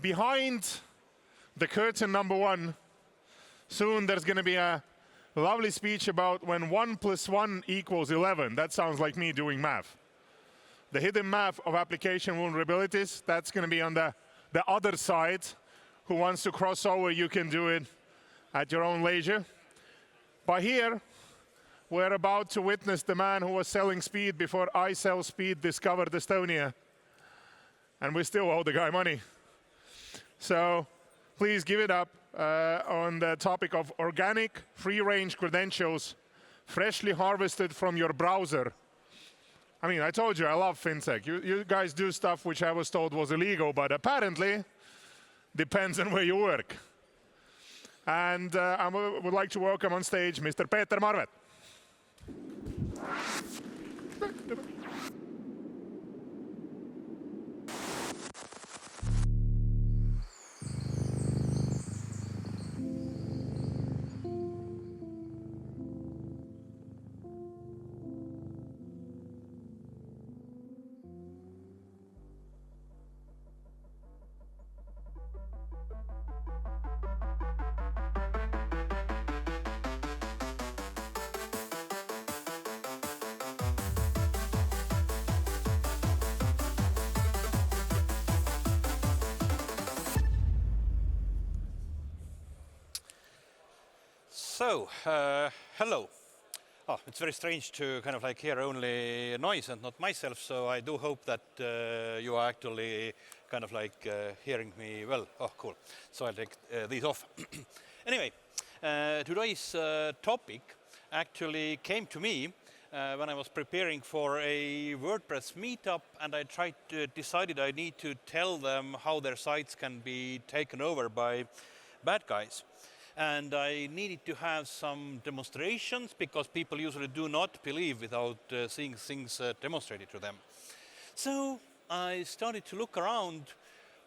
behind the curtain number 1, soon there's going to be a lovely speech about when 1 + 1 = 11. That sounds like me doing math. The hidden math of application vulnerabilities, that's going to be on the other side. Who wants to cross over, you can do it at your own leisure. But here, we're about to witness the man who was selling speed before I Sell Speed discovered Estonia. And we still owe the guy money. So please give it up on the topic of organic free-range credentials freshly harvested from your browser. I mean, I told you I love fintech. You guys do stuff which I was told was illegal, but apparently depends on where you work. And I would like to welcome on stage Mr. Peeter Marvet. So, hello. Oh, it's very strange to kind of like hear only noise and not myself, so I do hope that you are actually kind of like hearing me well. Oh, cool. So I'll take these off. Anyway, today's topic actually came to me when I was preparing for a WordPress meetup, and I decided I need to tell them how their sites can be taken over by bad guys. And I needed to have some demonstrations because people usually do not believe without seeing things demonstrated to them. So I started to look around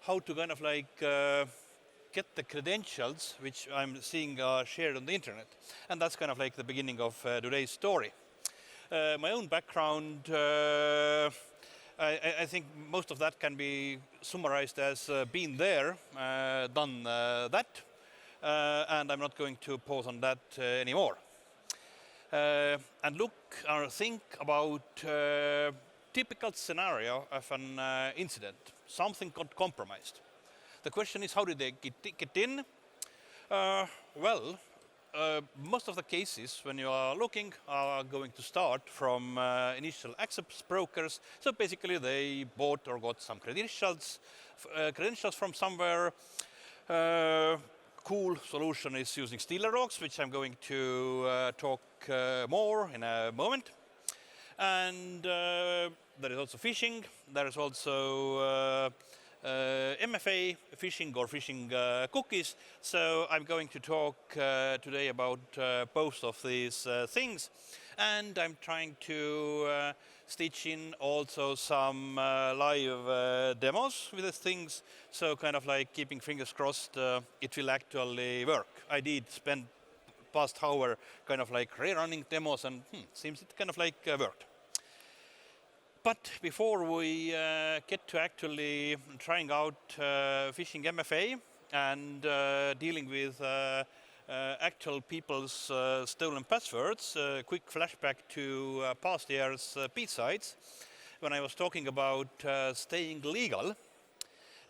how to kind of like get the credentials which I'm seeing shared on the internet. And that's kind of like the beginning of today's story. My own background, I think most of that can be summarized as been there, done that. And I'm not going to pause on that anymore. And look or think about typical scenario of an incident. Something got compromised. The question is, how did they get in? Well, most of the cases when you are looking are going to start from initial access brokers. So basically they bought or got some credentials from somewhere. Cool solution is using stealerlogs, which I'm going to talk more in a moment. And there is also phishing. There is also MFA, phishing or phishing cookies. So I'm going to talk today about both of these things. And I'm trying to stitch in also some live demos with these things. So kind of like keeping fingers crossed it will actually work. I did spend past hour kind of like rerunning demos and seems it kind of like worked. But before we get to actually trying out phishing MFA and dealing with actual people's stolen passwords, quick flashback to past year's Bsides when I was talking about staying legal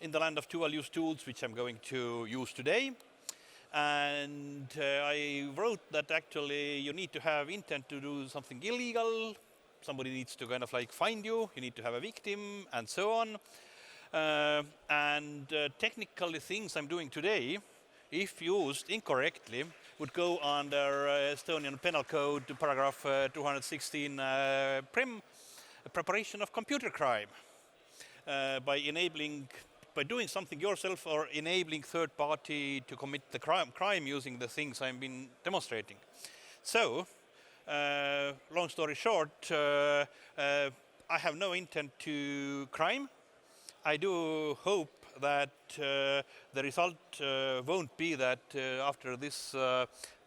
in the land of dual-use tools, which I'm going to use today. And I wrote that actually you need to have intent to do something illegal. Somebody needs to kind of like find you. You need to have a victim and so on. And technically things I'm doing today, if used incorrectly, would go under Estonian Penal Code paragraph 216 prim, preparation of computer crime, by doing something yourself or enabling third party to commit the crime using the things I've been demonstrating. So, long story short, I have no intent to crime. I do hope that the result won't be that after this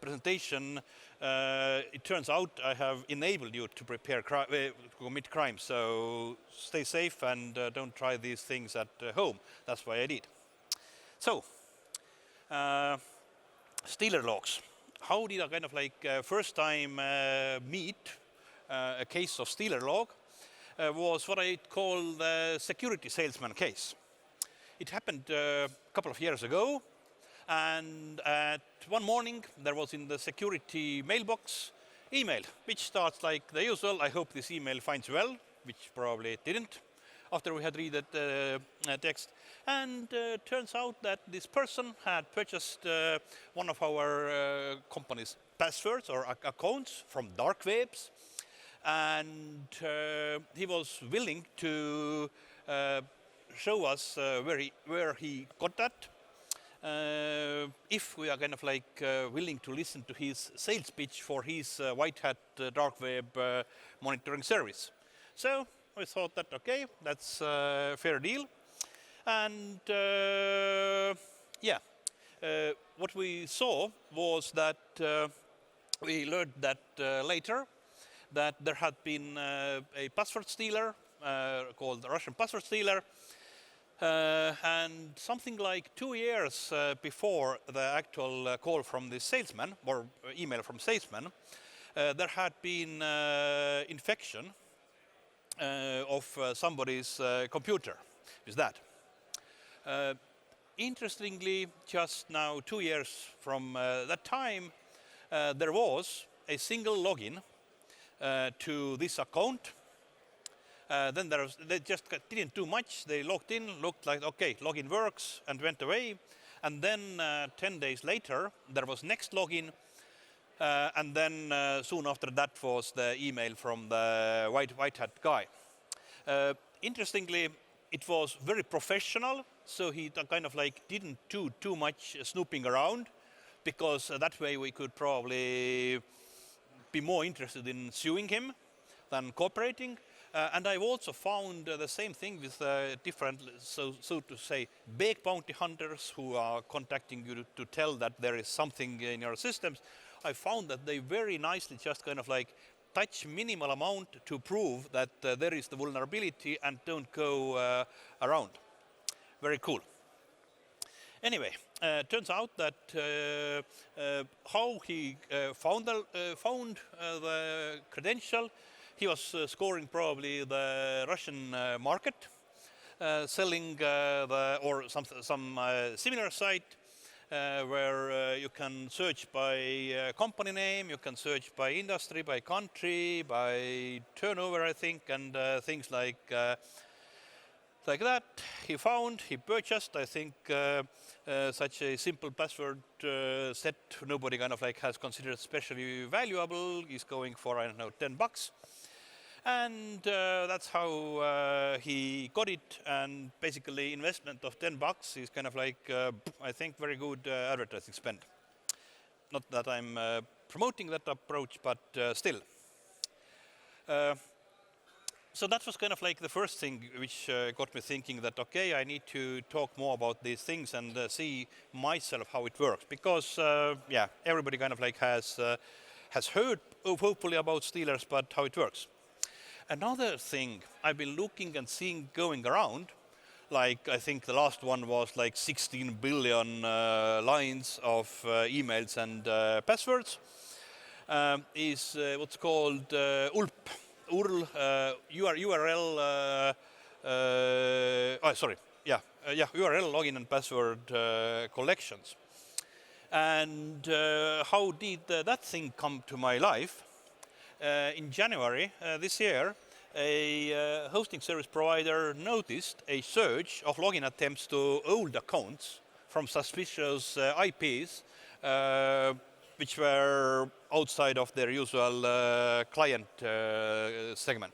presentation, it turns out I have enabled you to prepare to commit crime. So stay safe and don't try these things at home. That's why I did. So, stealerlogs. How did I kind of like first time meet a case of stealerlog? Was what I call the security salesman case. It happened a couple of years ago, and at one morning there was in the security mailbox email, which starts like the usual, I hope this email finds you well, which probably it didn't after we had read that text. And turns out that this person had purchased one of our company's passwords or accounts from dark webs, and he was willing to show us where he got that, if we are kind of like willing to listen to his sales pitch for his white hat dark web monitoring service. So we thought that, okay, that's a fair deal. And what we saw was that we learned that later that there had been a password stealer called the Russian password stealer, and something like 2 years before the actual call from the salesman or email from salesman, there had been infection of somebody's computer with that. Interestingly, just now 2 years from that time, there was a single login to this account. Then they just didn't do much. They logged in, looked like, okay, login works, and went away. And then 10 days later, there was next login. And then soon after that was the email from the white hat guy. Interestingly, it was very professional. So he kind of like didn't do too much snooping around, because that way we could probably be more interested in suing him than cooperating. And I've also found the same thing with different, so to say, big bounty hunters who are contacting you to tell that there is something in your systems. I found that they very nicely just kind of like touch minimal amount to prove that there is the vulnerability and don't go around. Very cool. Anyway, turns out that how he found the credential. He was scoring probably the Russian market, selling some similar site where you can search by company name, you can search by industry, by country, by turnover, I think, and things like that. He purchased, I think, such a simple password set nobody kind of like has considered especially valuable. He's going for, I don't know, $10. And that's how he got it. And basically investment of $10 is kind of like, I think, very good advertising spend. Not that I'm promoting that approach, but still. So that was kind of like the first thing which got me thinking that, okay, I need to talk more about these things and see myself how it works. Because, everybody kind of like has heard, hopefully, about stealers, but how it works. Another thing I've been looking and seeing going around, like I think the last one was like 16 billion lines of emails and passwords, is what's called URL, URL URL login and password collections. And how did that thing come to my life? In January this year, a hosting service provider noticed a surge of login attempts to old accounts from suspicious IPs, which were outside of their usual client segment.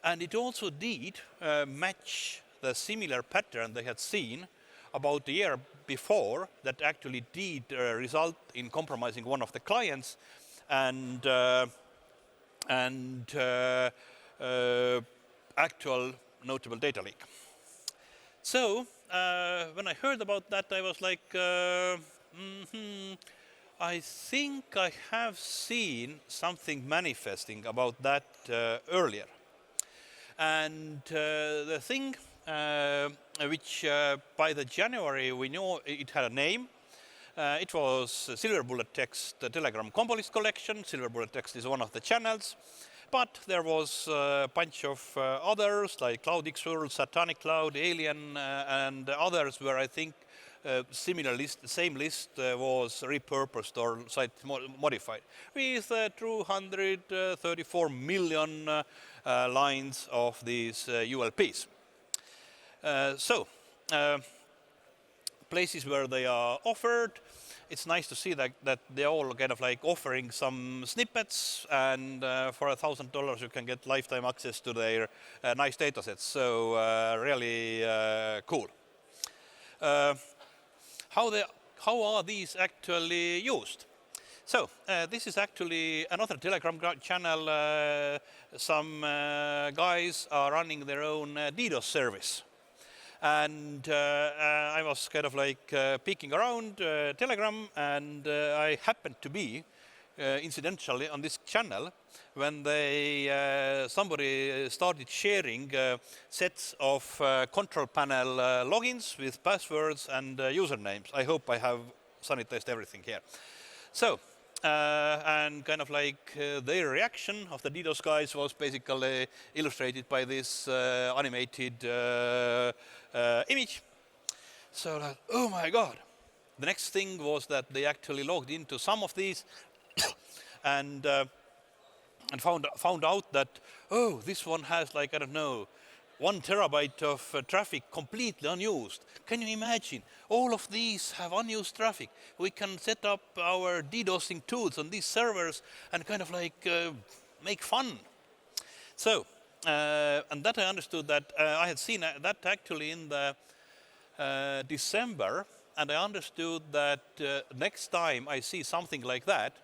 And it also did match the similar pattern they had seen about a year before that actually did result in compromising one of the clients and actual notable data leak. So when I heard about that, I was like, I think I have seen something manifesting about that earlier. And the thing which by the January we knew it had a name. It was Silver Bullet Text Telegram combo list collection. Silver Bullet Text is one of the channels. But there was a bunch of others like Cloud X-World, Satanic Cloud, Alien, and others where I think similar list, the same list was repurposed or slightly modified with 234 million lines of these ULPs. Places where they are offered, it's nice to see that they're all kind of like offering some snippets, and for $1,000 you can get lifetime access to their nice data sets. So really cool. How are these actually used? So this is actually another Telegram channel. Some guys are running their own DDoS service. And I was kind of like peeking around Telegram, and I happened to be incidentally on this channel when somebody started sharing sets of control panel logins with passwords and usernames. I hope I have sanitized everything here. So, and kind of like their reaction of the DDoS guys was basically illustrated by this animated image. So like, oh my God. The next thing was that they actually logged into some of these and found out that, oh, this one has like, I don't know, 1 terabyte of traffic completely unused. Can you imagine? All of these have unused traffic. We can set up our DDoSing tools on these servers and kind of like make fun. So, and that I understood that I had seen that actually in the December, and I understood that next time I see something like that,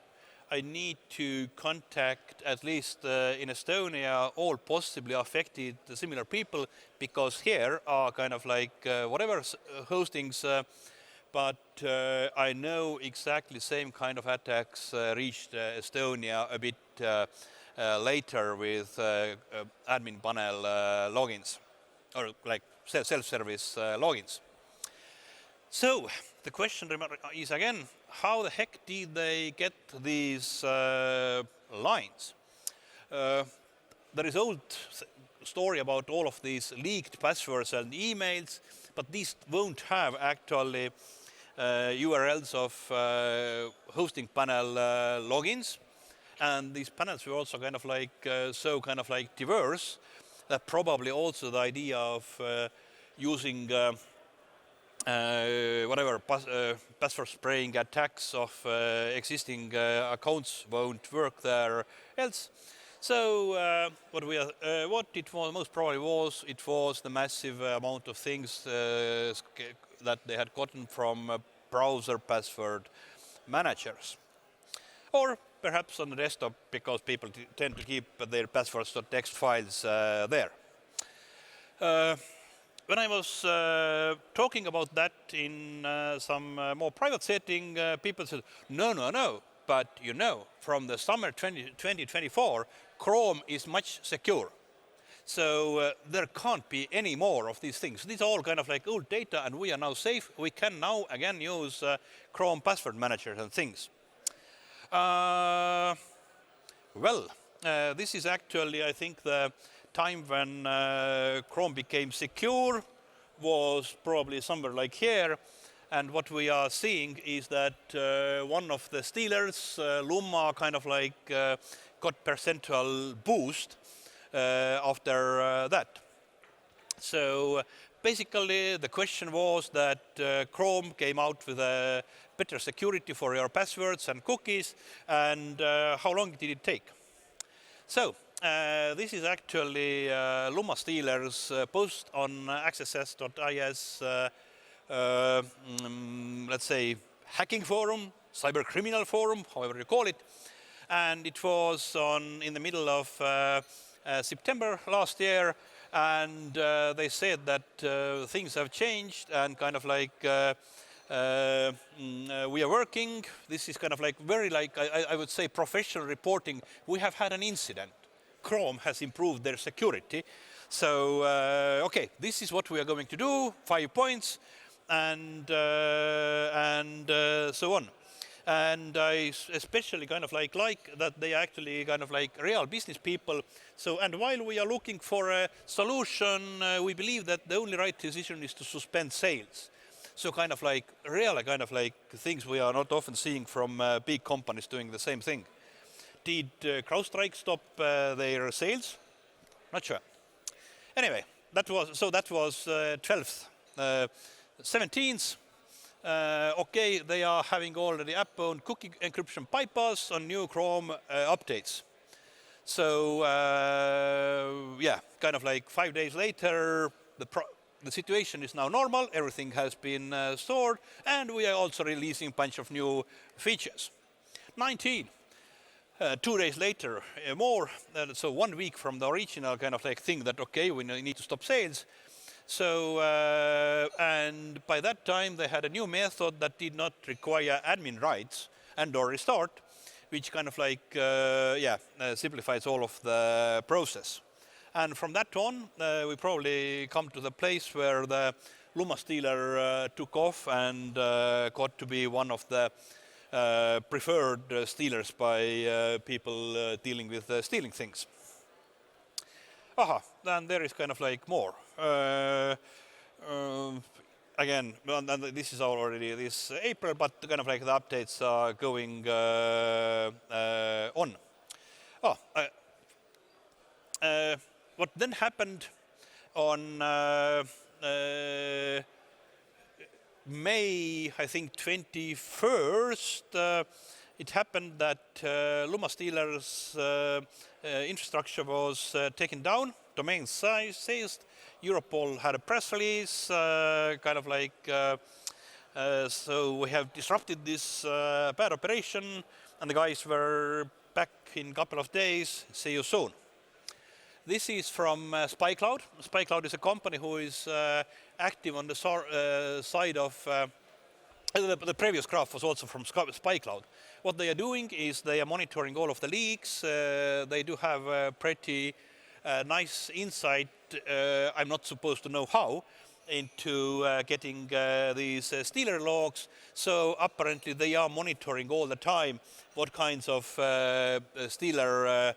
I need to contact, at least in Estonia, all possibly affected similar people, because here are kind of like whatever hostings, but I know exactly same kind of attacks reached Estonia a bit later with admin panel logins, or like self-service logins. So the question is again, how the heck did they get these lines? There is old story about all of these leaked passwords and emails, but these won't have actually URLs of hosting panel logins. And these panels were also kind of like so kind of like diverse that probably also the idea of using whatever password spraying attacks of existing accounts won't work there else. So what it was most probably was, it was the massive amount of things that they had gotten from browser password managers, or perhaps on the desktop, because people tend to keep their passwords.txt files there. When I was talking about that in some more private setting, people said, no, but you know, from the summer 2024, Chrome is much secure. So there can't be any more of these things. These are all kind of like old data, and we are now safe. We can now again use Chrome password managers and things. Well, this is actually, I think, the time when Chrome became secure was probably somewhere like here. And what we are seeing is that one of the stealers, Lumma, kind of like got percentual boost after that. So basically the question was that Chrome came out with a better security for your passwords and cookies, and how long did it take? So this is actually Lumma Stealer's post on accesses.is, let's say, hacking forum, cyber criminal forum, however you call it. And it was in the middle of September last year, and they said that things have changed and kind of like we are working. This is kind of like very like, I would say, professional reporting. We have had an incident. Chrome has improved their security. So, okay, this is what we are going to do, 5 points, and so on. And I especially kind of like that they actually kind of like real business people. So, and while we are looking for a solution, we believe that the only right decision is to suspend sales. So kind of like real kind of like things we are not often seeing from big companies doing the same thing. Did CrowdStrike stop their sales? Not sure. Anyway, that was 12th. 17th. Okay, they are having already app-owned cookie encryption bypass on new Chrome updates. So yeah, kind of like 5 days later, the situation is now normal. Everything has been stored, and we are also releasing a bunch of new features. 19. 2 days later, more. So 1 week from the original kind of like thing that okay, we need to stop sales. So, and by that time they had a new method that did not require admin rights and or restart, which kind of like, simplifies all of the process. And from that on, we probably come to the place where the Luma stealer took off and got to be one of the preferred stealers by people dealing with stealing things. Aha, then there is kind of like more. Again, and this is already this April, but kind of like the updates are going on. What then happened on May, I think 21st, it happened that Luma Stealer's infrastructure was taken down, domain seized. Europol had a press release, kind of like, so we have disrupted this bad operation, and the guys were back in a couple of days. See you soon. This is from SpyCloud. SpyCloud is a company who is active on the side of the previous graph was also from SpyCloud. What they are doing is they are monitoring all of the leaks. They do have a pretty nice insight, I'm not supposed to know how, into getting these stealer logs. So apparently they are monitoring all the time what kinds of stealer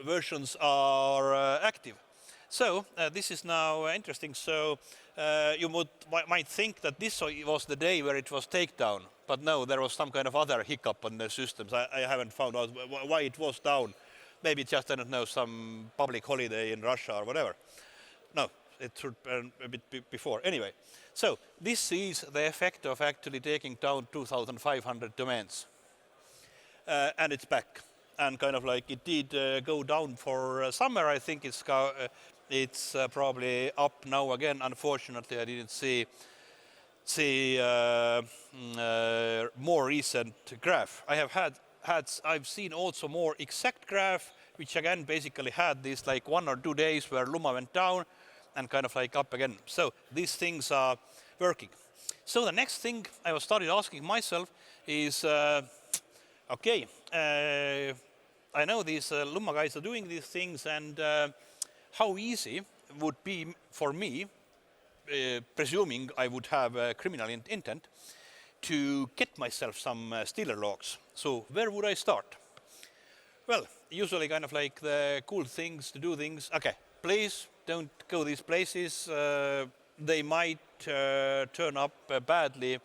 versions are active. So this is now interesting. So you might think that this was the day where it was takedown, but no, there was some kind of other hiccup on the systems. I haven't found out why it was down. Maybe it's just, I don't know, some public holiday in Russia or whatever. No, it should a bit before. Anyway, so this is the effect of actually taking down 2,500 domains. And it's back. And kind of like it did go down for summer. I think it's probably up now again. Unfortunately, I didn't see more recent graph. I have I've seen also more exact graph, which again basically had this like 1 or 2 days where Luma went down and kind of like up again. So these things are working. So the next thing I was started asking myself is, okay, I know these Luma guys are doing these things, and how easy would be for me, presuming I would have a criminal intent, to get myself some stealer logs. So where would I start? Well, usually kind of like the cool things to do things. Okay, please don't go these places. They might turn up badly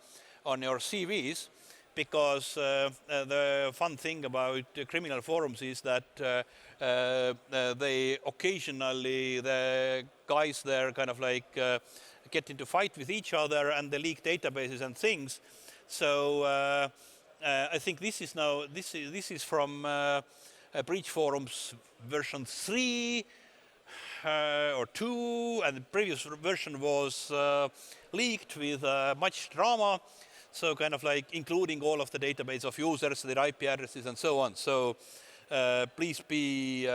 on your CVs, because the fun thing about criminal forums is that they occasionally, the guys there kind of like get into fight with each other, and they leak databases and things. So I think this is now, this is from BreachForums version 3 or 2, and the previous version was leaked with much drama. So kind of like including all of the database of users, their IP addresses and so on. So please be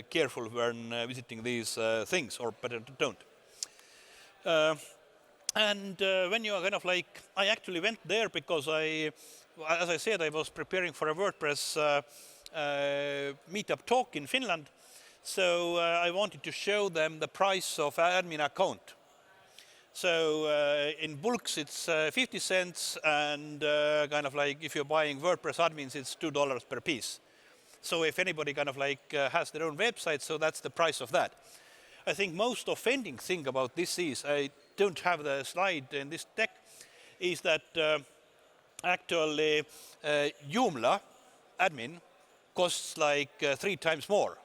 careful when visiting these things, or better don't. And when you are kind of like, I actually went there because as I said, I was preparing for a WordPress meetup talk in Finland. So I wanted to show them the price of admin account. So in bulks it's 50 cents, and kind of like if you're buying WordPress admins, it's $2 per piece. So if anybody kind of like has their own website, so that's the price of that. I think most offending thing about this is, I don't have the slide in this deck, is that actually Joomla admin costs like 3 times more.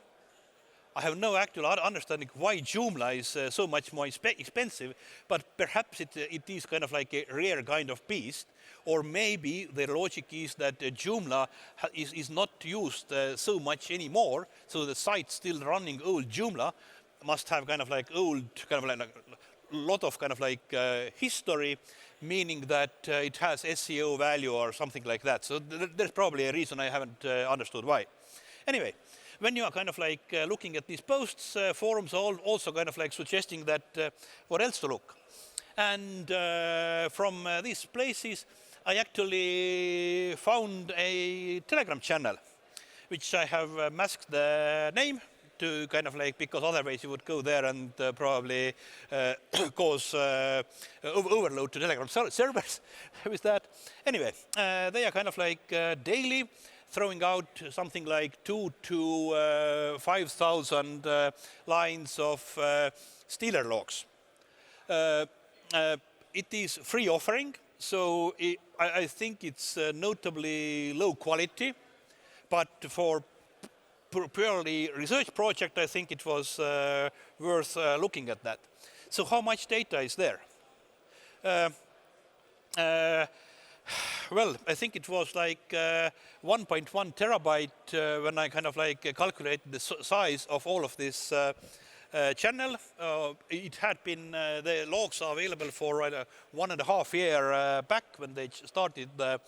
I have no actual understanding why Joomla is so much more expensive, but perhaps it is kind of like a rare kind of beast, or maybe the logic is that Joomla is not used so much anymore, so the site still running old Joomla must have kind of like old, kind of like a lot of kind of like history, meaning that it has SEO value or something like that. So there's probably a reason I haven't understood why. Anyway, when you are kind of like looking at these posts, forums are also kind of like suggesting that what else to look. And from these places, I actually found a Telegram channel, which I have masked the name to kind of like, because otherwise you would go there and probably cause overload to Telegram servers with that. Anyway, they are kind of like daily throwing out something like 2,000 to 5,000 lines of stealerlogs. It is free offering, so I think it's notably low quality, but for purely research project, I think it was worth looking at that. So how much data is there? Well, I think it was like 1.1 terabyte when I kind of like calculated the size of all of this channel. It had been, the logs are available for 1.5 years back when they started the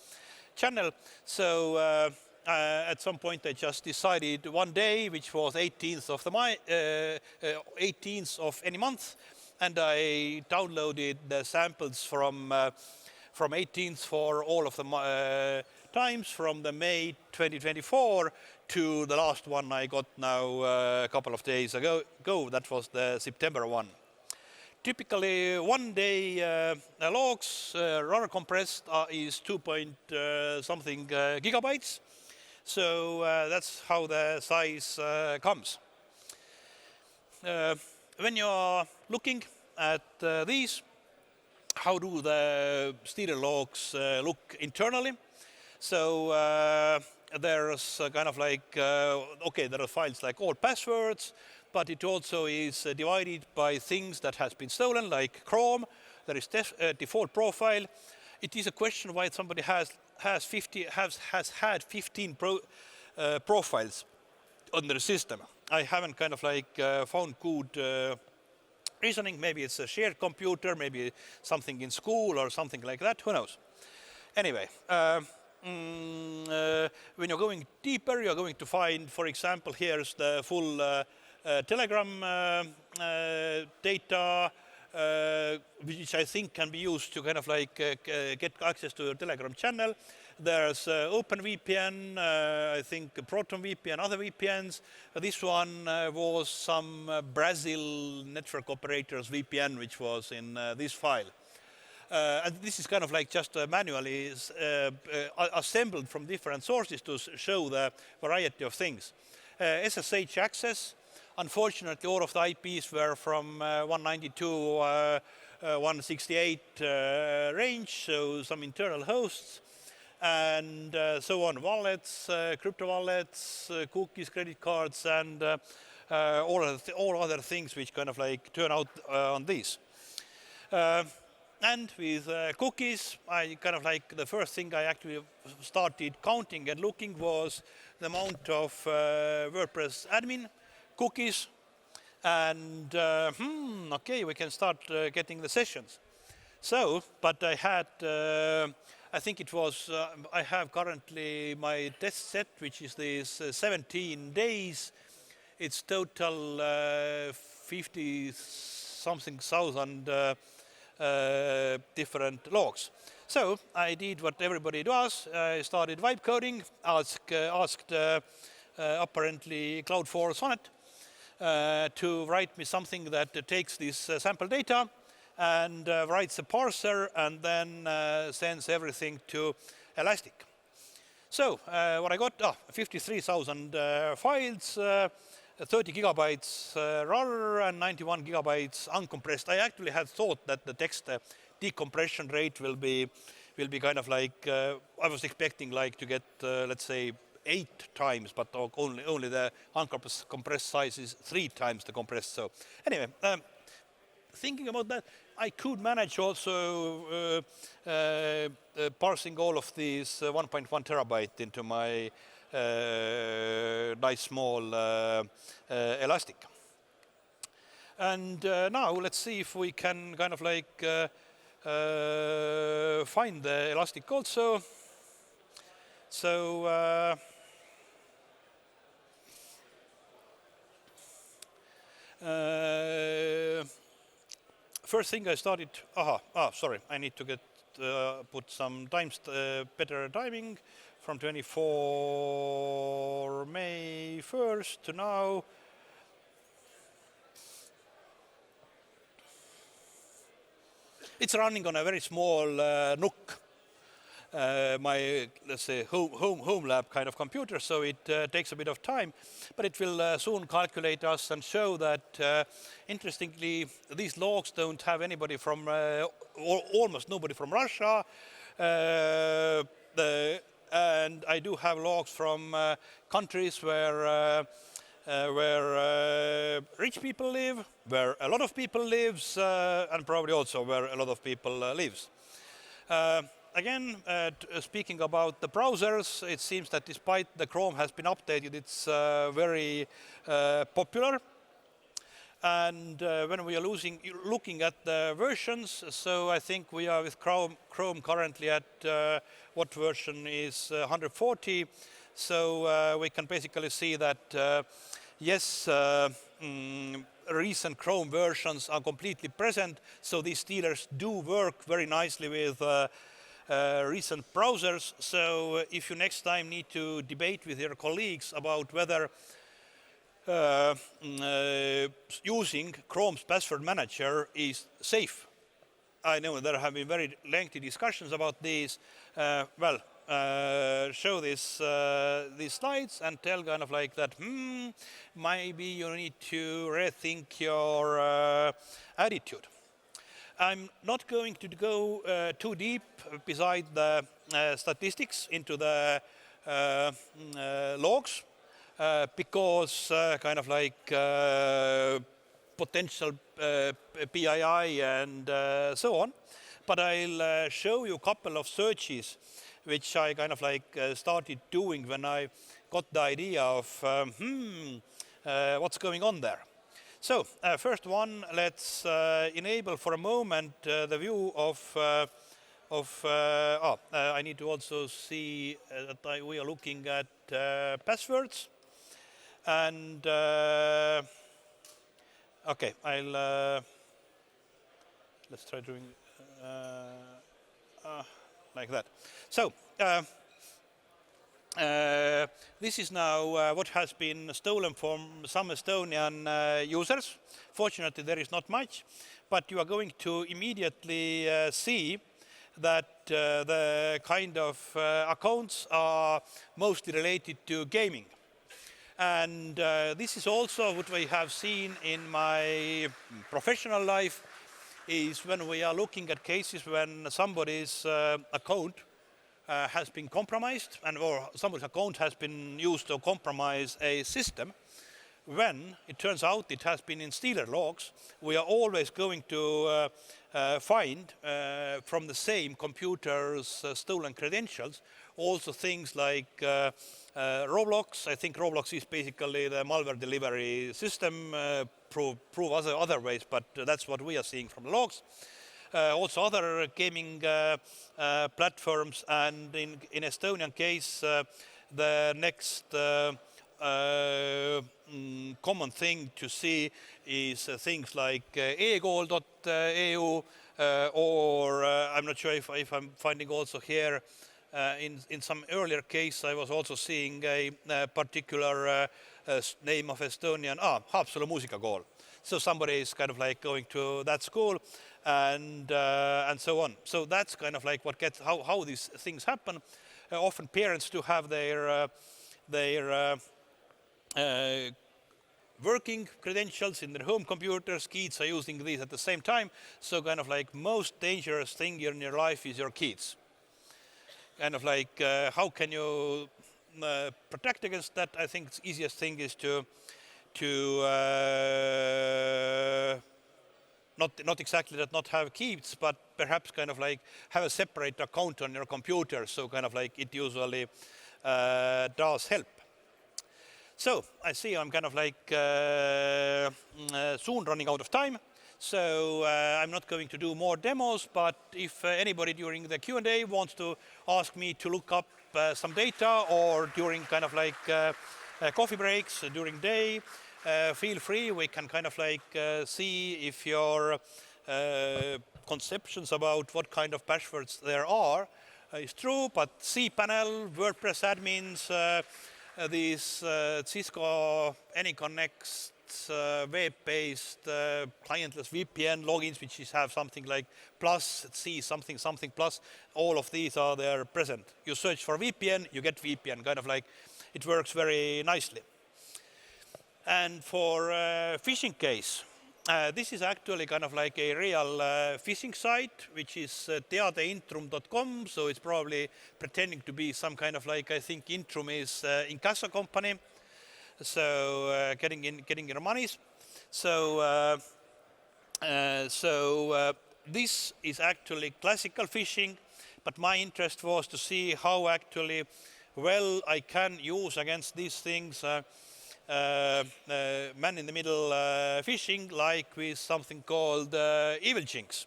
channel. So at some point I just decided one day, which was 18th of the 18th of any month, and I downloaded the samples from 18th for all of the times from the May 2024 to the last one I got now a couple of days ago. That was the September one. Typically 1 day logs rudder compressed is 2 point something gigabytes. So that's how the size comes. When you're looking at these, how do the stealerlogs look internally? So there's kind of like, okay, there are files like all passwords, but it also is divided by things that has been stolen, like Chrome. There is default profile. It is a question why somebody has had 15 profiles on their system. I haven't kind of like found good reasoning. Maybe it's a shared computer, maybe something in school or something like that, who knows. Anyway, when you're going deeper, you're going to find, for example, here's the full Telegram data, which I think can be used to kind of like get access to a Telegram channel. There's OpenVPN, I think Proton VPN, other VPNs. This one was some Brazil network operators VPN, which was in this file. And this is kind of like just manually assembled from different sources to show the variety of things. SSH access. Unfortunately, all of the IPs were from 192, 168 range, so some internal hosts, and so on. Wallets, crypto wallets, cookies, credit cards, and all other things which kind of like turn out on these. And with cookies, I kind of like the first thing I actually started counting and looking was the amount of WordPress admin cookies, and okay, we can start getting the sessions. So, but I had, I think it was, I have currently my test set, which is this 17 days. It's total 50-something thousand different logs. So I did what everybody does. I started vibe coding, asked apparently Cloud4 Sonnet, to write me something that takes this sample data and writes a parser and then sends everything to Elastic. So what I got, 53,000 files, 30 gigabytes RAR and 91 gigabytes uncompressed. I actually had thought that the text decompression rate will be kind of like, I was expecting like to get, let's say, 8 times, but only the uncompressed size is 3 times the compressed. So anyway, thinking about that, I could manage also parsing all of these 1.1 terabyte into my nice small Elastic. And now let's see if we can kind of like find the Elastic also. So first thing I started, sorry, I need to get put some times, better timing from 24 May 1st to now. It's running on a very small NUC, my, let's say, home lab kind of computer, so it takes a bit of time, but it will soon calculate us and show that, interestingly, these logs don't have anybody from, almost nobody from Russia, and I do have logs from countries where rich people live, where a lot of people lives, and probably also where a lot of people lives. Again, speaking about the browsers, it seems that despite the Chrome has been updated, it's very popular. And when we are looking at the versions, so I think we are with Chrome currently at what version is 140. So we can basically see that, yes, recent Chrome versions are completely present. So these stealers do work very nicely with recent browsers. So if you next time need to debate with your colleagues about whether using Chrome's password manager is safe, I know there have been very lengthy discussions about these. Show these slides and tell kind of like that, maybe you need to rethink your attitude. I'm not going to go too deep beside the statistics into the logs because kind of like potential PII and so on. But I'll show you a couple of searches which I kind of like started doing when I got the idea of what's going on there. So first one, let's enable for a moment the view of I need to also see that we are looking at passwords. And okay, I'll let's try doing like that. So this is now what has been stolen from some Estonian users. Fortunately, there is not much, but you are going to immediately see that the kind of accounts are mostly related to gaming. And this is also what we have seen in my professional life, is when we are looking at cases when somebody's account has been compromised, or somebody's account has been used to compromise a system. When it turns out it has been in stealerlogs, we are always going to find from the same computer's stolen credentials also things like Roblox. I think Roblox is basically the malware delivery system. Prove other ways, but that's what we are seeing from the logs. Also other gaming platforms, and in Estonian case, the next common thing to see is things like e-kool.eu, or I'm not sure if I'm finding also here in some earlier case I was also seeing a particular name of Estonian, Haapsalu Muusikakool. So somebody is kind of like going to that school and so on. So that's kind of like what gets, how these things happen. Often parents do have their working credentials in their home computers. Kids are using these at the same time. So kind of like most dangerous thing in your life is your kids. Kind of like how can you protect against that? I think the easiest thing is to not exactly that not have kids, but perhaps kind of like have a separate account on your computer. So kind of like it usually does help. So I see I'm kind of like soon running out of time. So I'm not going to do more demos, but if anybody during the Q&A wants to ask me to look up some data or during kind of like coffee breaks during day, feel free. We can kind of like see if your conceptions about what kind of passwords there are is true, but cPanel, WordPress admins, these Cisco AnyConnects, web-based clientless VPN logins, which have something like plus C something plus, all of these are there present. You search for VPN, you get VPN, kind of like it works very nicely. And for phishing case, this is actually kind of like a real phishing site, which is teadeintrum.com. So it's probably pretending to be some kind of like, I think Intrum is incasso company. So getting your monies. So this is actually classical phishing, but my interest was to see how actually well I can use against these things man-in-the-middle phishing, like with something called evil jinx,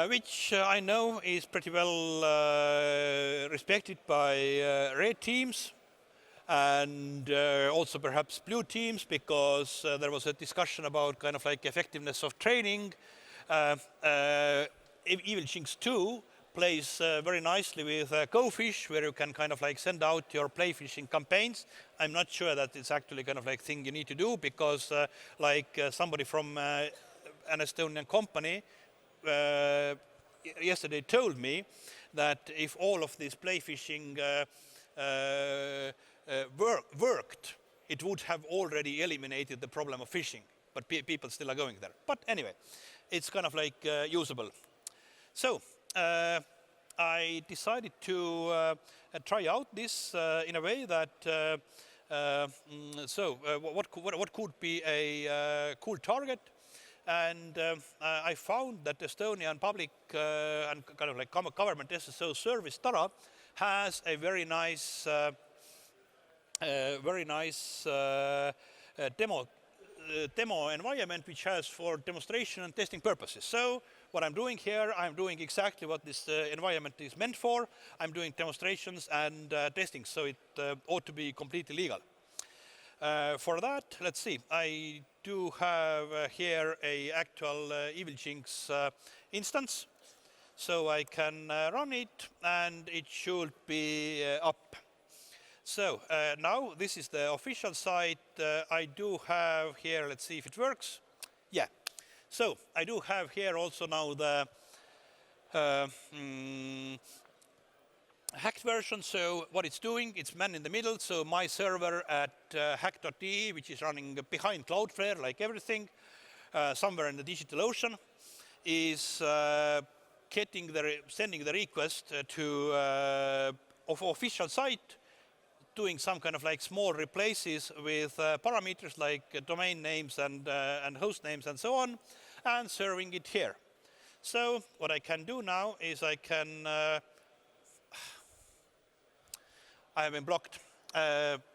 which I know is pretty well respected by red teams and also perhaps blue teams, because there was a discussion about kind of like effectiveness of training. Evil Jinx 2 plays very nicely with GoFish, where you can kind of like send out your play phishing campaigns. I'm not sure that it's actually kind of like thing you need to do, because somebody from an Estonian company yesterday told me that if all of this play phishing worked, it would have already eliminated the problem of phishing, but people still are going there. But anyway, it's kind of like usable. So I decided to try out this in a way that what could be a cool target, and I found that Estonian public and kind of like government SSO service TARA has a very nice demo environment, which has for demonstration and testing purposes. So what I'm doing here, I'm doing exactly what this environment is meant for. I'm doing demonstrations and testing, so it ought to be completely legal. For that, let's see, I do have here a actual Evil Jinx instance, so I can run it and it should be up. So now this is the official site. I do have here, let's see if it works. Yeah. So I do have here also now the hacked version. So what it's doing, it's man in the middle. So my server at hack.de, which is running behind Cloudflare, like everything, somewhere in the digital ocean, is sending the request to of official site, doing some kind of like small replaces with parameters like domain names and host names and so on, and serving it here. So what I can do now is I can I have been blocked.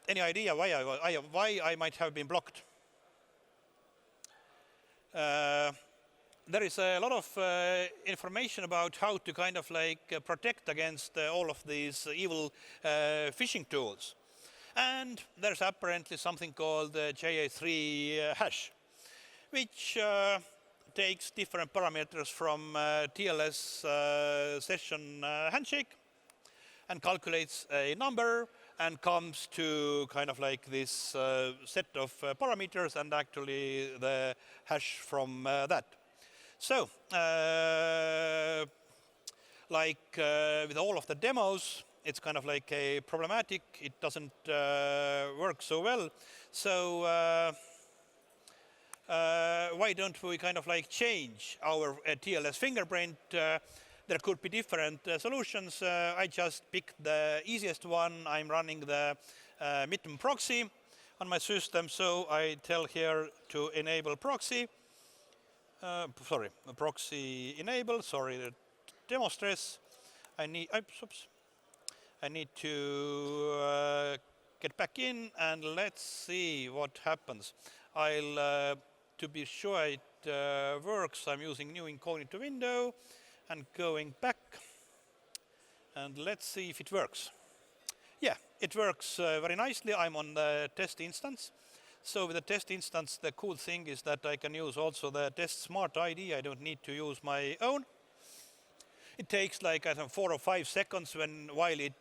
Any idea why I might have been blocked? There is a lot of information about how to kind of like protect against all of these evil phishing tools. And there's apparently something called JA3 hash, which takes different parameters from TLS session handshake and calculates a number and comes to kind of like this set of parameters and actually the hash from that. So, with all of the demos, it's kind of like a problematic. It doesn't work so well. So why don't we kind of like change our TLS fingerprint? There could be different solutions. I just picked the easiest one. I'm running the MITM proxy on my system, so I tell here to enable proxy. Proxy enable. Sorry, the demo stress. I need to get back in and let's see what happens. I'll to be sure it works. I'm using new incognito window and going back, and let's see if it works. Yeah, it works very nicely. I'm on the test instance. So with the test instance, the cool thing is that I can use also the test smart ID. I don't need to use my own. It takes like 4 or 5 seconds while it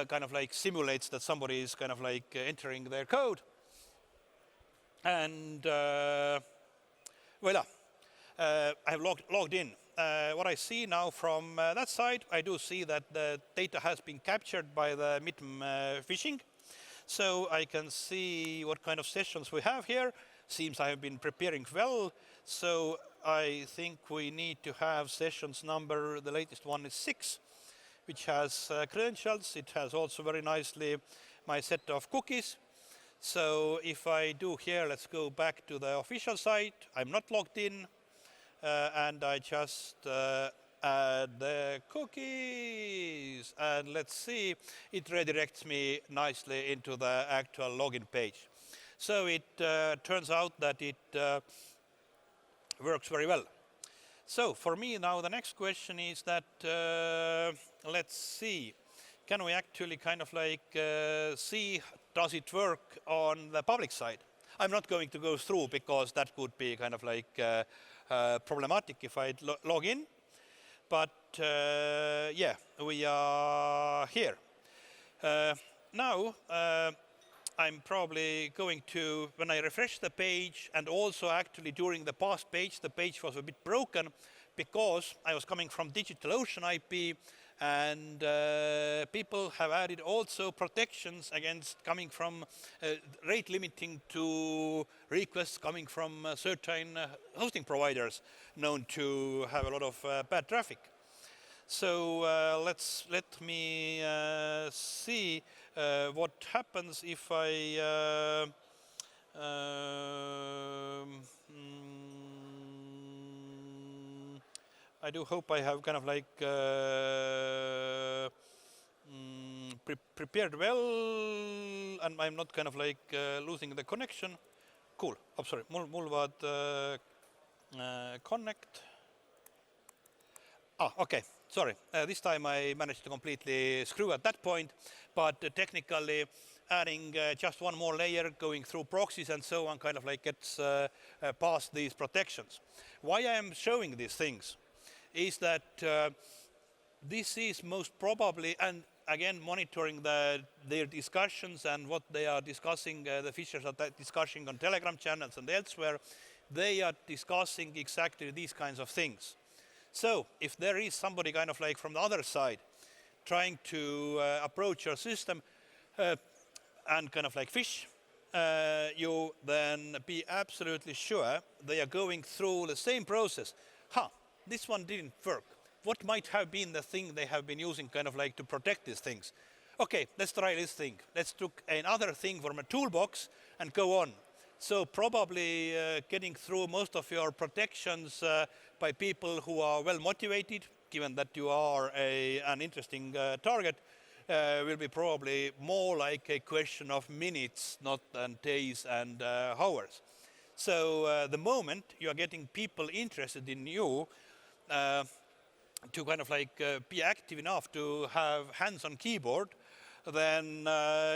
kind of like simulates that somebody is kind of like entering their code. And voila, I've logged in. What I see now from that side, I do see that the data has been captured by the MITM phishing. So I can see what kind of sessions we have here. Seems I have been preparing well. So I think we need to have sessions number, the latest one is 6, which has credentials. It has also very nicely my set of cookies. So if I do here, let's go back to the official site. I'm not logged in. And I just add the cookies, and let's see, it redirects me nicely into the actual login page. So it turns out that it works very well. So for me now the next question is that, let's see, can we actually kind of like see, does it work on the public side? I'm not going to go through because that could be kind of like problematic if I log in, but yeah, we are here. Now I'm probably going to, when I refresh the page, and also actually during the past page, the page was a bit broken because I was coming from DigitalOcean IP, and people have added also protections against coming from rate limiting to requests coming from certain hosting providers known to have a lot of bad traffic. So let me see what happens if I I do hope I have kind of like prepared well, and I'm not kind of like losing the connection. Cool. Oh, sorry. Mul vaat connect. Ah, okay. Sorry. This time I managed to completely screw at that point, but technically adding just one more layer, going through proxies and so on, kind of like gets past these protections. Why I am showing these things is that this is most probably, and again monitoring their discussions and what they are discussing, the fishers are discussing on Telegram channels and elsewhere, they are discussing exactly these kinds of things. So if there is somebody kind of like from the other side trying to approach your system and kind of like fish, you then be absolutely sure they are going through the same process. This one didn't work. What might have been the thing they have been using kind of like to protect these things? Okay, let's try this thing. Let's take another thing from a toolbox and go on. So probably getting through most of your protections by people who are well motivated, given that you are an interesting target, will be probably more like a question of minutes, not than days and hours. So the moment you are getting people interested in you, to kind of like be active enough to have hands on keyboard, then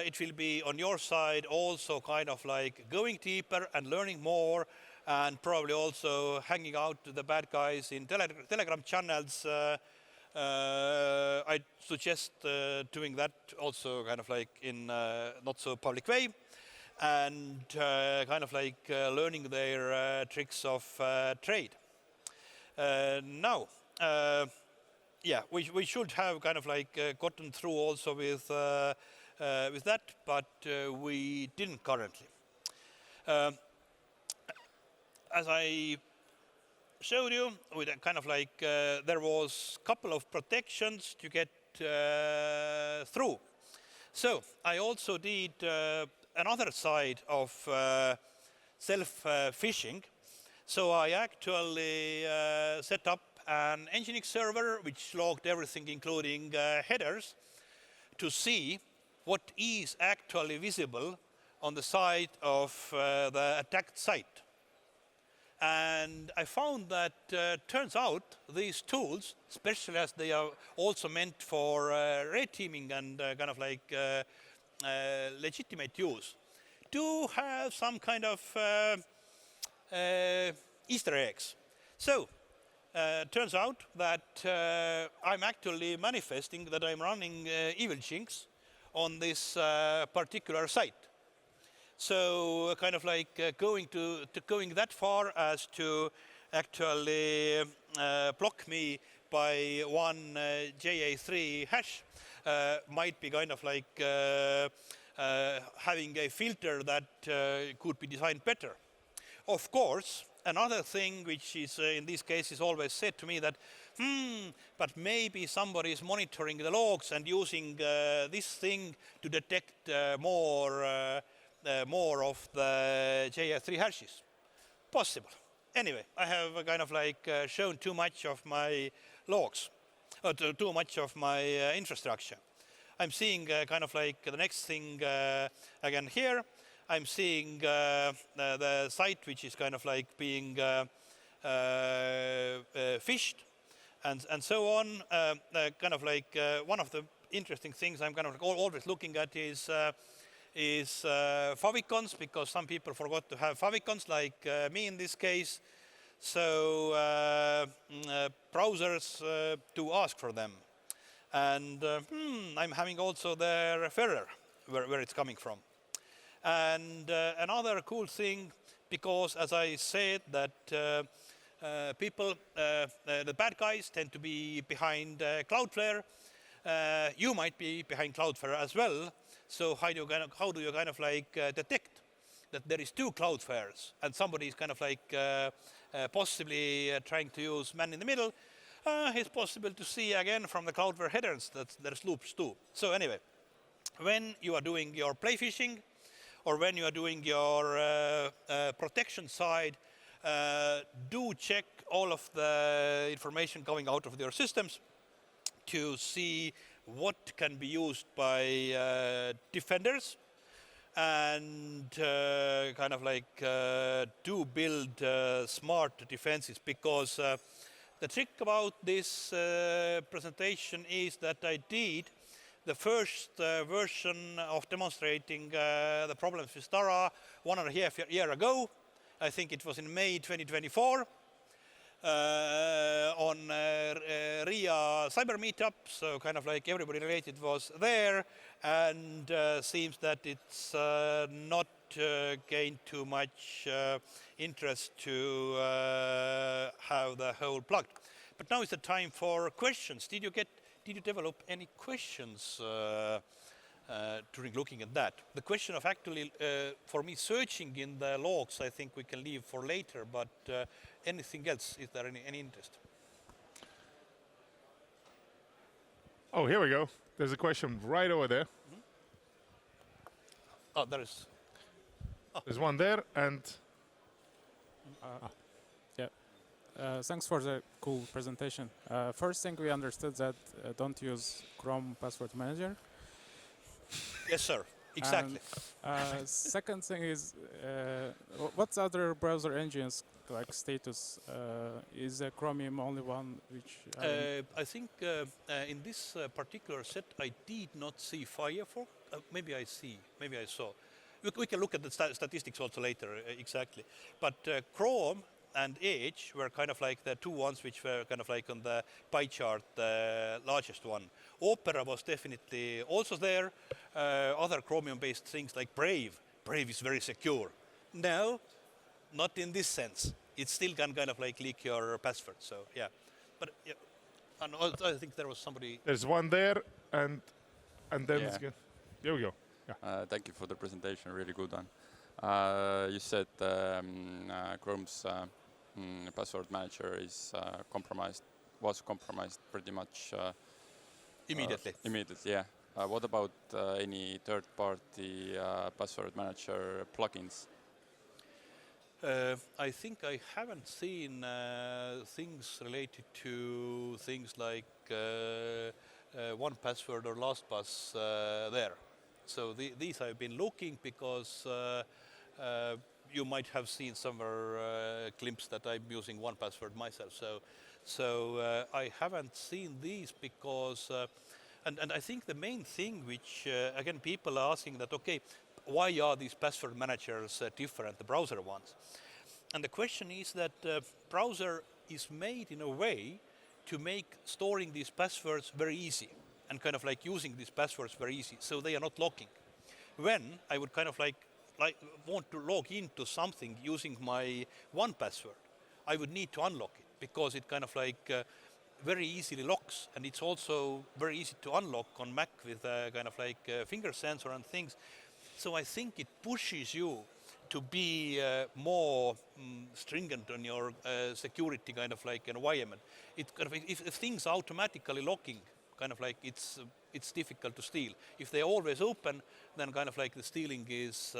it will be on your side also kind of like going deeper and learning more, and probably also hanging out to the bad guys in Telegram channels I suggest doing that also kind of like in not so public way, and kind of like learning their tricks of trade. Now, yeah, we should have kind of like gotten through also with that, but we didn't currently. As I showed you, with a kind of like there was a couple of protections to get through. So I also did another side of self-phishing. So I actually set up an Nginx server which logged everything, including headers, to see what is actually visible on the side of the attacked site. And I found that turns out these tools, especially as they are also meant for red teaming and kind of like legitimate use, do have some kind of Easter eggs. So turns out that I'm actually manifesting that I'm running evil chinks on this particular site. So kind of like going that far as to actually block me by one JA3 hash might be kind of like having a filter that could be designed better. Of course, another thing which is in these cases always said to me that, but maybe somebody is monitoring the logs and using this thing to detect more of the JA3 hashes. Possible. Anyway, I have kind of like shown too much of my logs, or too much of my infrastructure. I'm seeing kind of like the next thing again here. I'm seeing the site which is kind of like being fished and so on. Kind of like one of the interesting things I'm kind of like always looking at is favicons, because some people forgot to have favicons, like me in this case. So browsers do ask for them. And I'm having also the referrer where it's coming from. And another cool thing, because as I said that people, the bad guys tend to be behind Cloudflare, you might be behind Cloudflare as well. So how do you kind of like detect that there is two Cloudflares and somebody is kind of like possibly trying to use man in the middle? It's possible to see again from the Cloudflare headers that there's loops too. So anyway, when you are doing your play phishing or when you are doing your protection side, do check all of the information coming out of your systems to see what can be used by defenders, and kind of like do build smart defenses, because the trick about this presentation is that I did the first version of demonstrating the problems with TARA 1.5 years ago. I think it was in May 2024 on RIA Cyber Meetup. So kind of like everybody related was there, and seems that it's not gained too much interest to have the whole plugged. But now is the time for questions. Did you develop any questions during looking at that? The question of actually, for me, searching in the logs, I think we can leave for later, but anything else, is there any interest? Oh, here we go. There's a question right over there. Mm-hmm. Oh, there is. Oh. There's one there, and thanks for the cool presentation. First thing, we understood that don't use Chrome Password Manager. Yes, sir. Exactly. And, second thing is, what's other browser engines like status? Is Chromium only one which? I think in this particular set, I did not see Firefox. Maybe I saw. We can look at the statistics also later, exactly. But Chrome and Edge were kind of like the two ones which were kind of like on the pie chart, the largest one. Opera was definitely also there. Other Chromium-based things like Brave. Brave is very secure. No, not in this sense. It still can kind of like leak your password. So yeah, but yeah, and I think there was somebody. There's one there, and then it's Yeah. good. Here we go. Yeah. Thank you for the presentation, really good one. You said Chrome's password manager is was compromised pretty much Immediately. Immediately, yeah. What about any third-party password manager plugins? I think I haven't seen things related to things like 1Password or LastPass there. So these I've been looking because you might have seen somewhere glimpse that I'm using 1Password myself. So I haven't seen these because, and I think the main thing which, again, people are asking that, okay, why are these password managers different, the browser ones? And the question is that browser is made in a way to make storing these passwords very easy and kind of like using these passwords very easy, so they are not locking. When I would kind of like want to log into something using my 1Password, I would need to unlock it because it kind of like very easily locks, and it's also very easy to unlock on Mac with kind of like finger sensor and things. So I think it pushes you to be more stringent on your security kind of like environment. It kind of, if things are automatically locking, kind of like it's difficult to steal. If they're always open, then kind of like the stealing is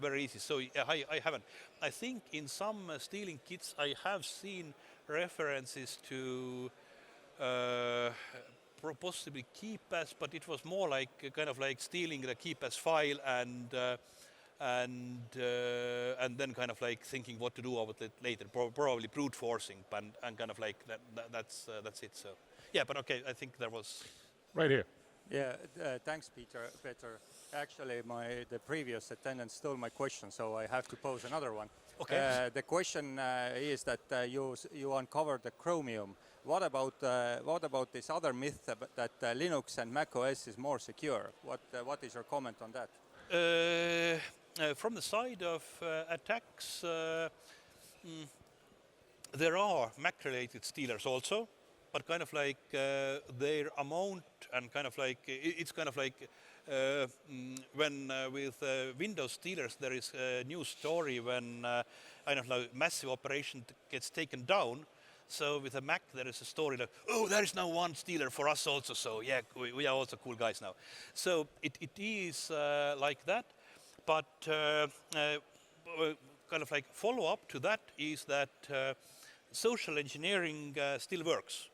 very easy. So I haven't. I think in some stealing kits I have seen references to possibly KeePass, but it was more like kind of like stealing the KeePass file and then kind of like thinking what to do with it later, probably brute forcing, and kind of like that's it. So yeah, but okay, I think there was Right here. Yeah, thanks, Peter. Actually, the previous attendant stole my question, so I have to pose another one. Okay. The question is that you uncovered the Chromium. What about this other myth that Linux and Mac OS is more secure? What is your comment on that? From the side of attacks, there are Mac-related stealers also, but kind of like their amount and kind of like it's kind of like when with Windows stealers there is a new story when I don't know, massive operation gets taken down. So with a Mac there is a story like, oh, there is now one stealer for us also, so yeah, we are also cool guys now. So it is like that, but kind of like follow up to that is that social engineering still works,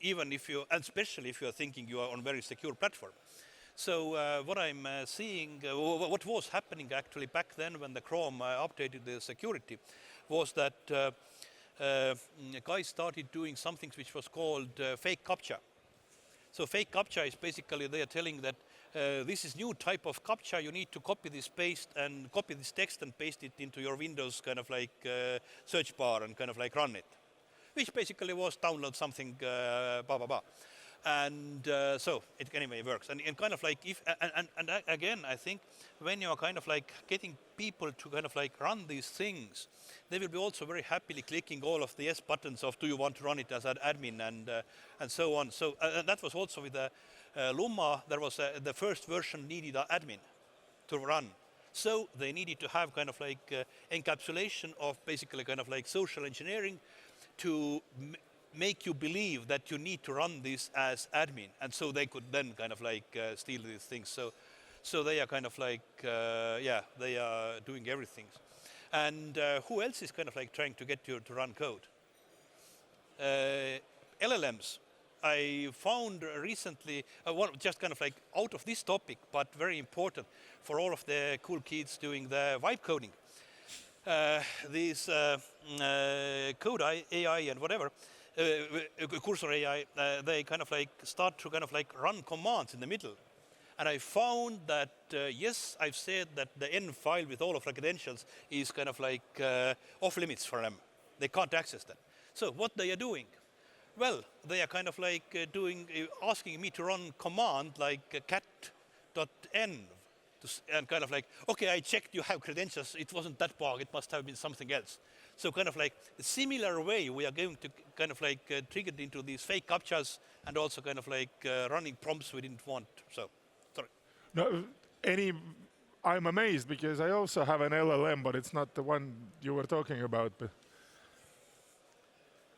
even if you, and especially if you are thinking you are on very secure platform. So what I'm seeing, what was happening actually back then when the Chrome updated the security, was that guys started doing something which was called fake CAPTCHA. So fake CAPTCHA is basically they are telling that this is new type of CAPTCHA, you need to copy this text and paste it into your Windows kind of like search bar and kind of like run it, which basically was download something blah blah blah. And so it anyway works, and kind of like if and again I think when you are kind of like getting people to kind of like run these things, they will be also very happily clicking all of the yes buttons of do you want to run it as an admin and so on. So that was also with the Lumma. There was the first version needed an admin to run, so they needed to have kind of like encapsulation of basically kind of like social engineering to make you believe that you need to run this as admin, and so they could then kind of like steal these things. So they are kind of like yeah, they are doing everything. And who else is kind of like trying to get you to run code? LLMs. I found recently one just kind of like out of this topic, but very important for all of the cool kids doing the vibe coding. These code AI and whatever. Cursor AI, they kind of like start to kind of like run commands in the middle. And I found that, yes, I've said that the N file with all of the credentials is kind of like off limits for them. They can't access that. So what they are doing? Well, they are kind of like asking me to run command like cat.env and kind of like, okay, I checked you have credentials. It wasn't that bug. It must have been something else. So kind of like a similar way, we are going to kind of like trigger it into these fake captchas and also kind of like running prompts we didn't want. So, sorry. No, I'm amazed because I also have an LLM, but it's not the one you were talking about. But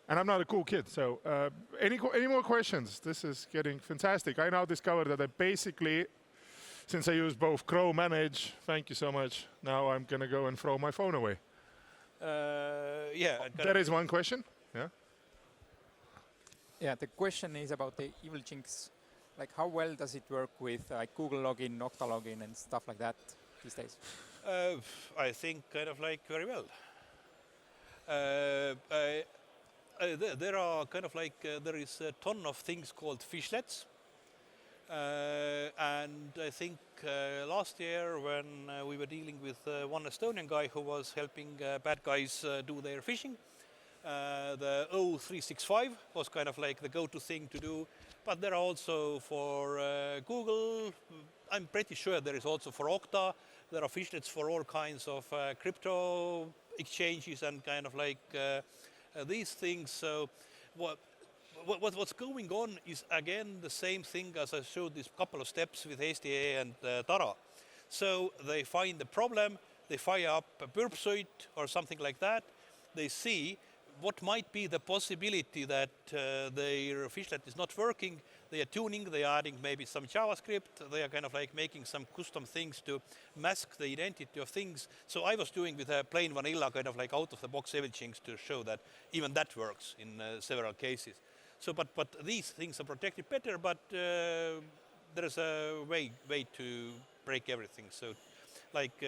and I'm not a cool kid, so any more questions? This is getting fantastic. I now discovered that I basically, since I use both Chrome and Edge, thank you so much, now I'm going to go and throw my phone away. Yeah. There is one question. Yeah. Yeah, the question is about the evil jinx. Like, how well does it work with like Google login, Okta login, and stuff like that these days? I think kind of like very well. There are kind of like, there is a ton of things called fishlets. And I think last year when we were dealing with one Estonian guy who was helping bad guys do their phishing, the O365 was kind of like the go-to thing to do. But there are also for Google, I'm pretty sure there is also for Okta, there are fishlets for all kinds of crypto exchanges and kind of like these things. So what's going on is again the same thing as I showed this couple of steps with STA and TARA. So they find the problem, they fire up a burp suite or something like that. They see what might be the possibility that their fishlet is not working. They are tuning, they are adding maybe some JavaScript, they are kind of like making some custom things to mask the identity of things. So I was doing with a plain vanilla kind of like out of the box everything to show that even that works in several cases. So, but these things are protected better, but there is a way to break everything. So, like,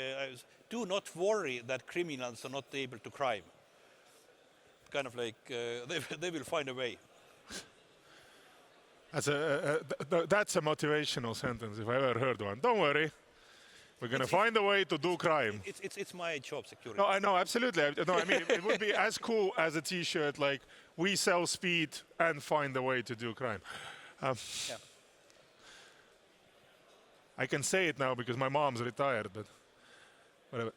do not worry that criminals are not able to crime. Kind of like they will find a way. That's a motivational sentence if I ever heard one. Don't worry, we're going to find a way to do crime. It's my job, security. No, I know, absolutely. No, I mean, it would be as cool as a T-shirt like, we sell speed and find a way to do crime. Yeah. I can say it now because my mom's retired, but whatever.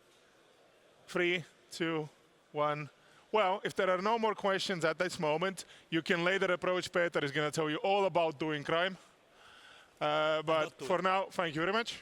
3, 2, 1. Well, if there are no more questions at this moment, you can later approach Peter. He's going to tell you all about doing crime. But for now, thank you very much.